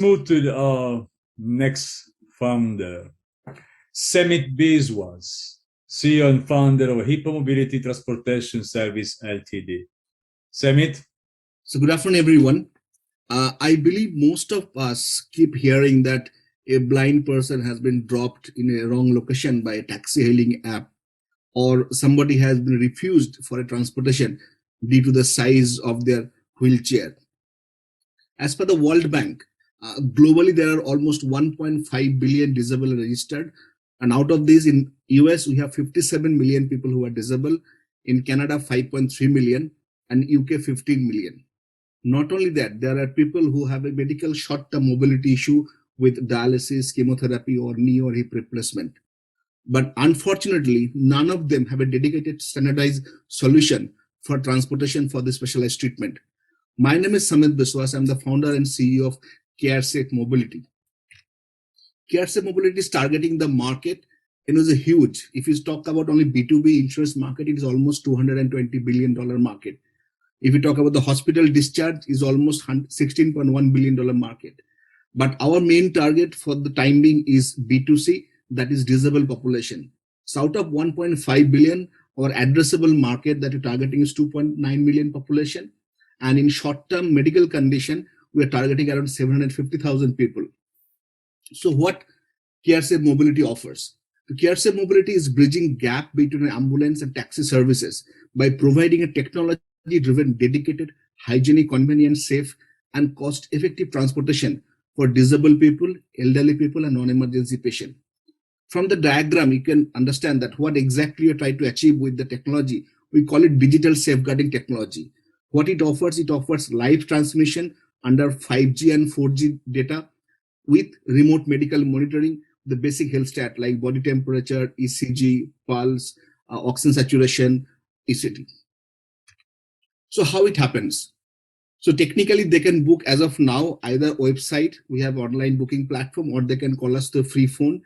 Move to the next founder, Semit Biswas, CEO and founder of Hippo Mobility Transportation Service Ltd. Semit? So good afternoon, everyone. I believe most of us keep hearing that a blind person has been dropped in a wrong location by a taxi hailing app, or somebody has been refused for a transportation due to the size of their wheelchair. As per the World Bank, globally there are almost 1.5 billion disabled registered, and out of these, in US we have 57 million people who are disabled, in Canada 5.3 million, and UK 15 million. Not only that, there are people who have a medical short-term mobility issue with dialysis, chemotherapy, or knee or hip replacement. But unfortunately, none of them have a dedicated standardized solution for transportation for the specialized treatment. My name is Samit Biswas. I'm the founder and CEO of CareSafe Mobility. CareSafe Mobility is targeting the market. It was a huge. If you talk about only B2B insurance market, it is almost $220 billion market. If we talk about the hospital discharge, is almost $16.1 billion market. But our main target for the time being is B2C, that is disabled population. So out of 1.5 billion, our addressable market that we're targeting is 2.9 million population. And in short-term medical condition, we are targeting around 750,000 people. So what CareSafe Mobility offers? CareSafe Mobility is bridging gap between ambulance and taxi services by providing a technology-driven, dedicated, hygienic, convenient, safe, and cost-effective transportation for disabled people, elderly people, and non-emergency patients. From the diagram, you can understand that what exactly you're trying to achieve with the technology. We call it digital safeguarding technology. What it offers live transmission under 5G and 4G data with remote medical monitoring, the basic health stat like body temperature, ECG, pulse, oxygen saturation, etc. So how it happens? So technically they can book as of now either website, we have online booking platform, or they can call us the free phone.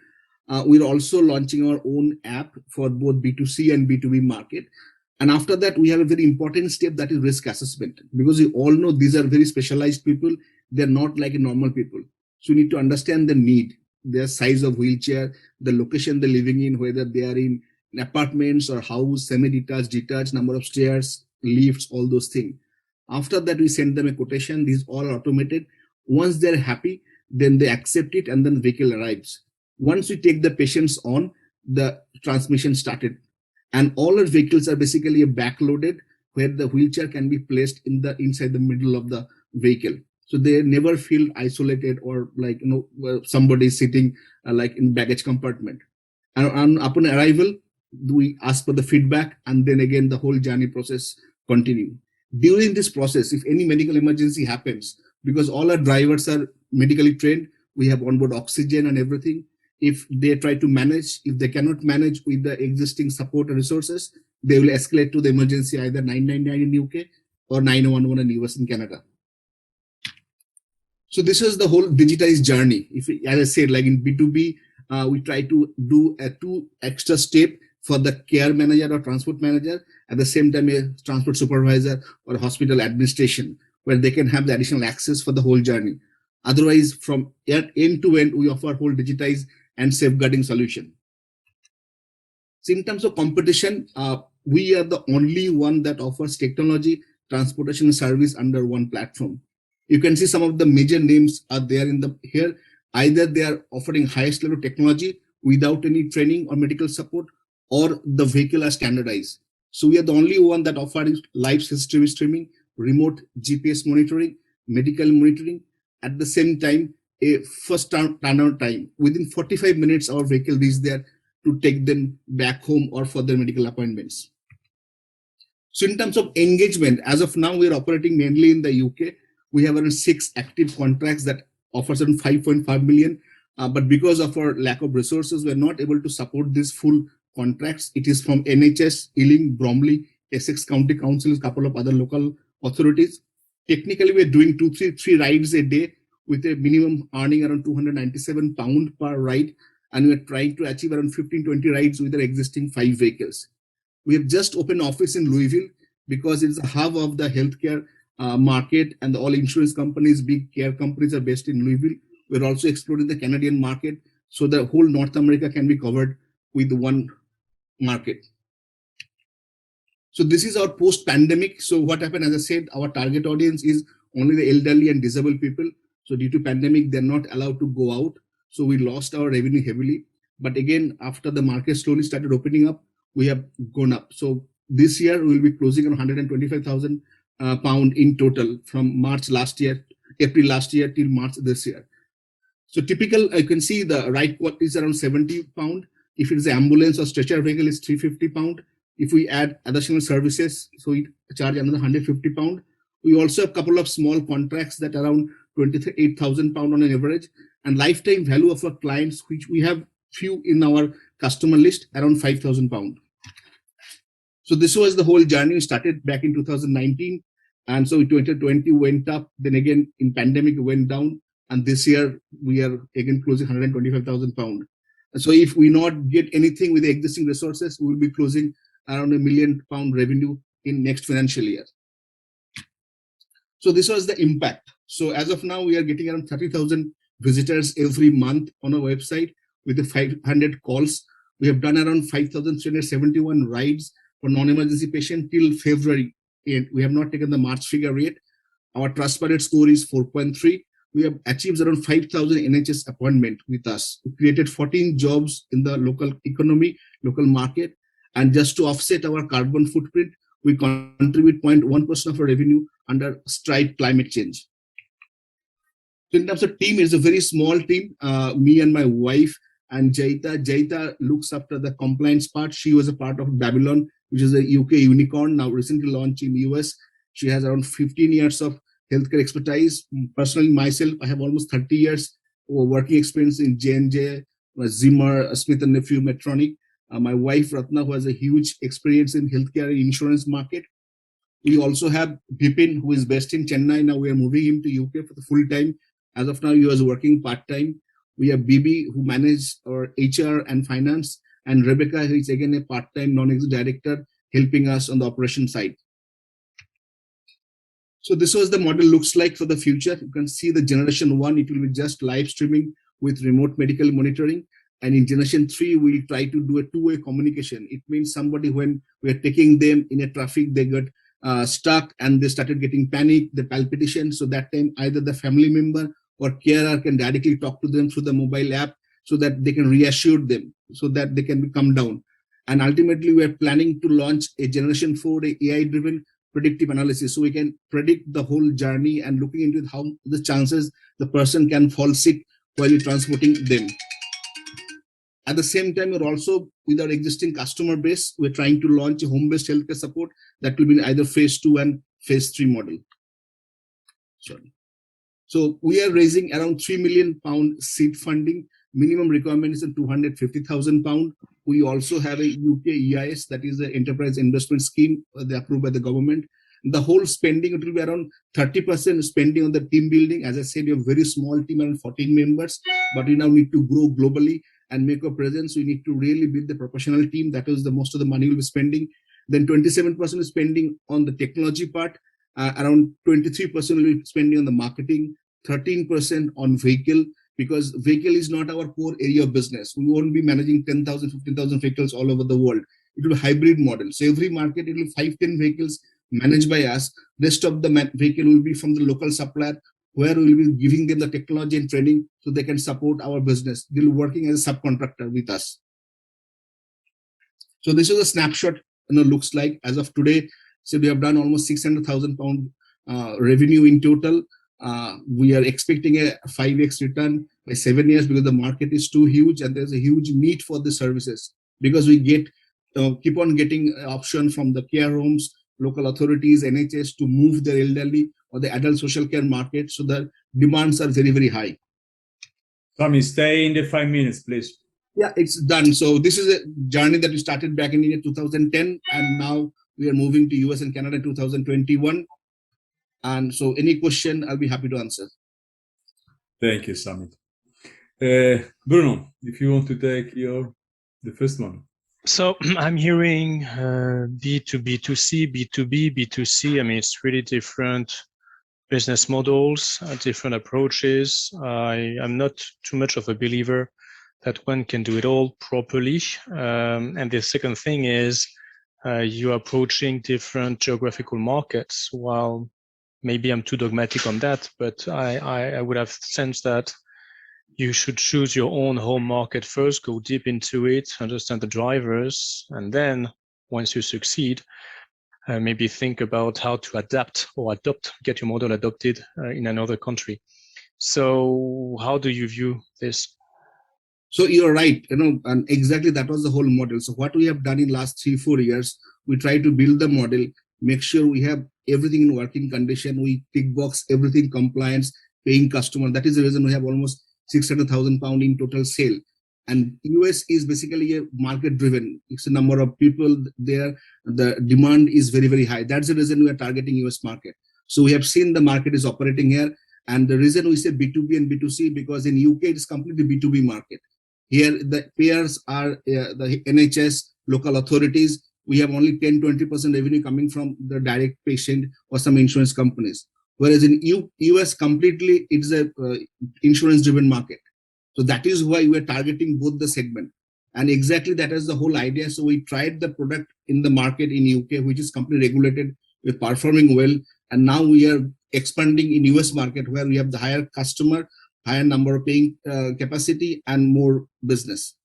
We're also launching our own app for both B2C and B2B market. And after that, we have a very important step, that is risk assessment, because we all know these are very specialized people. They're not like normal people. So you need to understand the need, their size of wheelchair, the location they're living in, whether they are in apartments or house, semi-detached, detached, number of stairs, lifts, all those things. After that, we send them a quotation. These all are automated. Once they're happy, then they accept it, and then the vehicle arrives. Once we take the patients on, the transmission started. And all our vehicles are basically backloaded, where the wheelchair can be placed inside the middle of the vehicle. So they never feel isolated or like somebody sitting like in baggage compartment. And upon arrival, we ask for the feedback, and then again the whole journey process continue. During this process, if any medical emergency happens, because all our drivers are medically trained, we have onboard oxygen and everything. If they try to manage, if they cannot manage with the existing support and resources, they will escalate to the emergency, either 999 in UK or 911 in US and Canada. So this is the whole digitized journey. If, as I said, like in B2B, we try to do a 2 extra step for the care manager or transport manager, at the same time a transport supervisor or hospital administration, where they can have the additional access for the whole journey. Otherwise, from end to end, we offer whole digitized and safeguarding solution. So in terms of competition, we are the only one that offers technology, transportation, and service under one platform. You can see some of the major names are there in the here. Either they are offering highest level technology without any training or medical support, or the vehicle are standardized. So we are the only one that offers live CCTV streaming, remote GPS monitoring, medical monitoring. At the same time, a first turnaround time. Within 45 minutes, our vehicle is there to take them back home or for their medical appointments. So in terms of engagement, as of now, we are operating mainly in the UK. We have around 6 active contracts that offers around 5.5 million. But because of our lack of resources, we're not able to support these full contracts. It is from NHS, Ealing, Bromley, Essex County Council, a couple of other local authorities. Technically, we're doing 3 rides a day with a minimum earning around £297 per ride. And we're trying to achieve around 15-20 rides with our existing 5 vehicles. We have just opened office in Louisville because it's a hub of the healthcare market, and all insurance companies, big care companies are based in Louisville. We're also exploring the Canadian market, so the whole North America can be covered with one market. So this is our post-pandemic. So what happened, as I said, our target audience is only the elderly and disabled people. So due to pandemic, they're not allowed to go out. So we lost our revenue heavily. But again, after the market slowly started opening up, we have gone up. So this year we will be closing on 125,000 pound in total from March last year, April last year till March this year. So typical, you can see the right quote is around 70 pound. If it is an ambulance or stretcher vehicle, it's 350 pound. If we add additional services, so we charge another 150 pound. We also have a couple of small contracts that are around 28,000 pound on an average, and lifetime value of our clients, which we have few in our customer list, around 5,000 pound. So this was the whole journey. We started back in 2019, and so 2020 went up. Then again in pandemic it went down, and this year we are again closing 125,000 pound. So if we not get anything with the existing resources, we will be closing around £1 million revenue in next financial year. So this was the impact. So as of now, we are getting around 30,000 visitors every month on our website with the 500 calls. We have done around 5,371 rides for non-emergency patient till February. And we have not taken the March figure yet. Our Trustpilot score is 4.3. We have achieved around 5,000 NHS appointment with us. We created 14 jobs in the local economy, local market. And just to offset our carbon footprint, we contribute 0.1% of our revenue under Stripe climate change. So in terms of team, it's a very small team. Me and my wife and Jaita. Jaita looks after the compliance part. She was a part of Babylon, which is a UK unicorn, now recently launched in the US. She has around 15 years of healthcare expertise. Personally, myself, I have almost 30 years of working experience in J&J, Zimmer, Smith & Nephew, Medtronic. My wife, Ratna, who has a huge experience in healthcare and insurance market. We also have Bipin, who is based in Chennai. Now we are moving him to UK for the full time. As of now, he was working part-time. We have Bibi, who manages our HR and finance, and Rebecca, who is again a part-time non-executive director, helping us on the operation side. So this was the model looks like for the future. You can see the generation 1, it will be just live streaming with remote medical monitoring. And in generation 3, we'll try to do a two-way communication. It means somebody, when we're taking them in a traffic, they got stuck and they started getting panic, the palpitation. So that time, either the family member or carer can directly talk to them through the mobile app so that they can reassure them, so that they can come down. And ultimately, we are planning to launch a generation 4, a AI-driven predictive analysis, so we can predict the whole journey and looking into how the chances the person can fall sick while you're transporting them. At the same time, we're also, with our existing customer base, we're trying to launch a home-based healthcare support that will be in either phase 2 and phase 3 model. Sorry. So we are raising around £3 million seed funding. Minimum requirement is £250,000. We also have a UK EIS, that is the Enterprise Investment Scheme, approved by the government. The whole spending, it will be around 30% spending on the team building. As I said, we have a very small team, around 14 members, but we now need to grow globally and make a presence. We need to really build the professional team. That is the most of the money we'll be spending. Then 27% is spending on the technology part. Around 23% will be spending on the marketing, 13% on vehicle, because vehicle is not our core area of business. We won't be managing 10,000, 15,000 vehicles all over the world. It will be a hybrid model. So every market, it will be 5-10 vehicles managed by us. Rest of the vehicle will be from the local supplier, where we will be giving them the technology and training so they can support our business. They'll be working as a subcontractor with us. So this is a snapshot, looks like as of today. So we have done almost £600,000 revenue in total. We are expecting a 5x return by 7 years, because the market is too huge and there's a huge need for the services, because we get keep on getting option from the care homes, local authorities, NHS to move their elderly or the adult social care market. So the demands are very, very high. Tommy, stay in the 5 minutes, please. Yeah, it's done. So this is a journey that we started back in the year 2010, and now we are moving to US and Canada in 2021. And so any question, I'll be happy to answer. Thank you, Samit. Bruno, if you want to take the first one. So I'm hearing B2B2C, B2B, B2C. I mean, it's really different business models, different approaches. I'm not too much of a believer that one can do it all properly. And the second thing is you're approaching different geographical markets. While maybe I'm too dogmatic on that, but I would have sensed that you should choose your own home market first, go deep into it, understand the drivers, and then once you succeed, maybe think about how to adapt or adopt, get your model adopted in another country. So how do you view this? So you're right, and exactly that was the whole model. So what we have done in last 3-4 years, we try to build the model, make sure we have everything in working condition. We tick box everything compliance, paying customer. That is the reason we have almost 600,000 pound in total sale. And US is basically a market driven. It's a number of people there. The demand is very, very high. That's the reason we are targeting US market. So we have seen the market is operating here. And the reason we say B2B and B2C, because in UK it's completely B2B market. Here, the payers are the NHS, local authorities. We have only 10-20% revenue coming from the direct patient or some insurance companies. Whereas in US, completely it's a insurance-driven market. So that is why we are targeting both the segment. And exactly that is the whole idea. So we tried the product in the market in UK, which is completely regulated, we're performing well. And now we are expanding in US market where we have the higher customer, higher number of paying capacity and more business.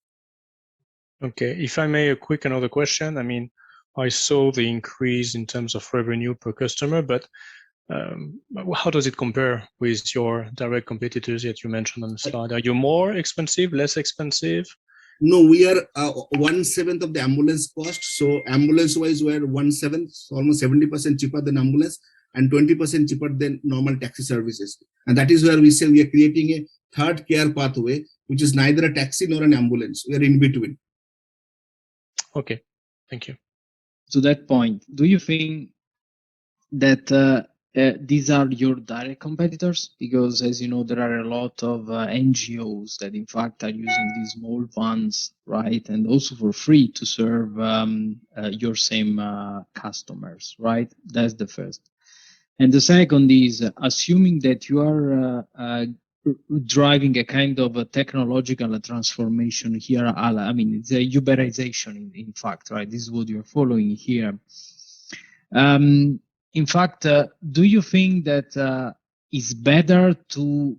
Okay, if I may, another question. I mean, I saw the increase in terms of revenue per customer, but how does it compare with your direct competitors that you mentioned on the slide? Are you more expensive, less expensive? No, we are 1/7 of the ambulance cost. So ambulance wise, we are 1/7, almost 70% cheaper than ambulance and 20% cheaper than normal taxi services. And that is where we say we are creating a third care pathway, which is neither a taxi nor an ambulance. We are in between. Okay, thank you. To that point, do you think that these are your direct competitors? Because as you know, there are a lot of NGOs that in fact are using these small funds, right? And also for free to serve your same customers, right? That's the first. And the second is assuming that you are driving a kind of a technological transformation here. I mean, it's a Uberization in fact, right? This is what you're following here. In fact, do you think that it's better to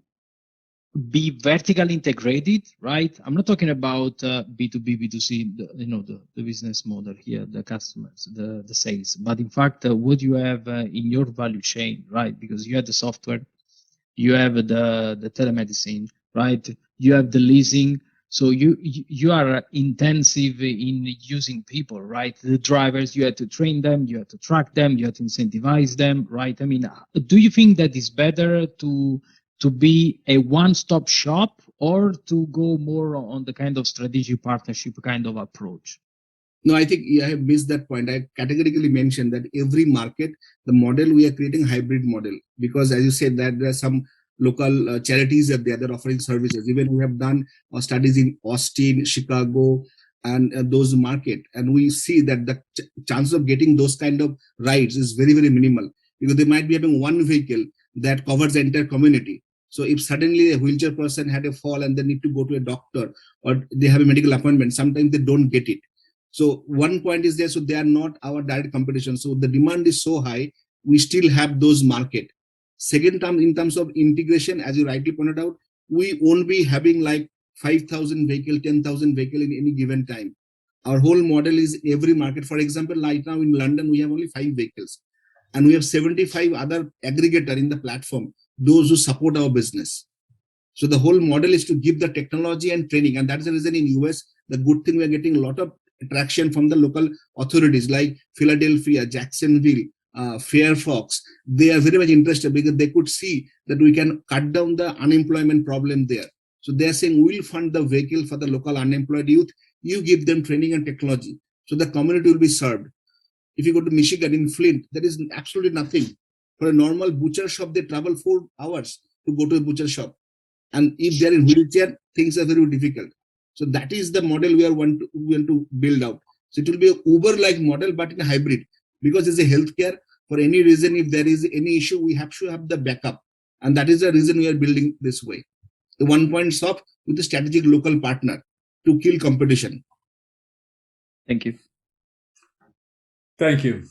be vertically integrated, right? I'm not talking about B2B, B2C, the business model here, the customers, the sales, but in fact, what you have in your value chain, right? Because you have the software, you have the telemedicine, right? You have the leasing. So you are intensive in using people, right? The drivers, you have to train them, you have to track them, you have to incentivize them, right? I mean, do you think that it's better to be a one-stop shop or to go more on the kind of strategic partnership kind of approach? No, I think I have missed that point. I categorically mentioned that every market, the model we are creating hybrid model, because as you said that there are some local charities that they are offering services. Even we have done studies in Austin, Chicago, and those market, and we see that the chance of getting those kind of rides is very, very minimal, because they might be having one vehicle that covers the entire community. So if suddenly a wheelchair person had a fall and they need to go to a doctor or they have a medical appointment, sometimes they don't get it. So one point is there, so they are not our direct competition. So the demand is so high, we still have those market. Second term, in terms of integration, as you rightly pointed out, we won't be having like 5,000 vehicle, 10,000 vehicle in any given time. Our whole model is every market. For example, right now in London, we have only 5 vehicles and we have 75 other aggregator in the platform, those who support our business. So the whole model is to give the technology and training. And that's the reason in US, the good thing, we're getting a lot of attraction from the local authorities like Philadelphia, Jacksonville, Fairfax. They are very much interested because they could see that we can cut down the unemployment problem there. So they're saying we'll fund the vehicle for the local unemployed youth. You give them training and technology. So the community will be served. If you go to Michigan in Flint, there is absolutely nothing. For a normal butcher shop, they travel 4 hours to go to a butcher shop. And if they're in wheelchair, things are very difficult. So that is the model we want to build out. So it will be a Uber-like model, but in a hybrid, because it's a healthcare. For any reason, if there is any issue, we have to have the backup. And that is the reason we are building this way. The 1 point shop with a strategic local partner to kill competition. Thank you. Thank you.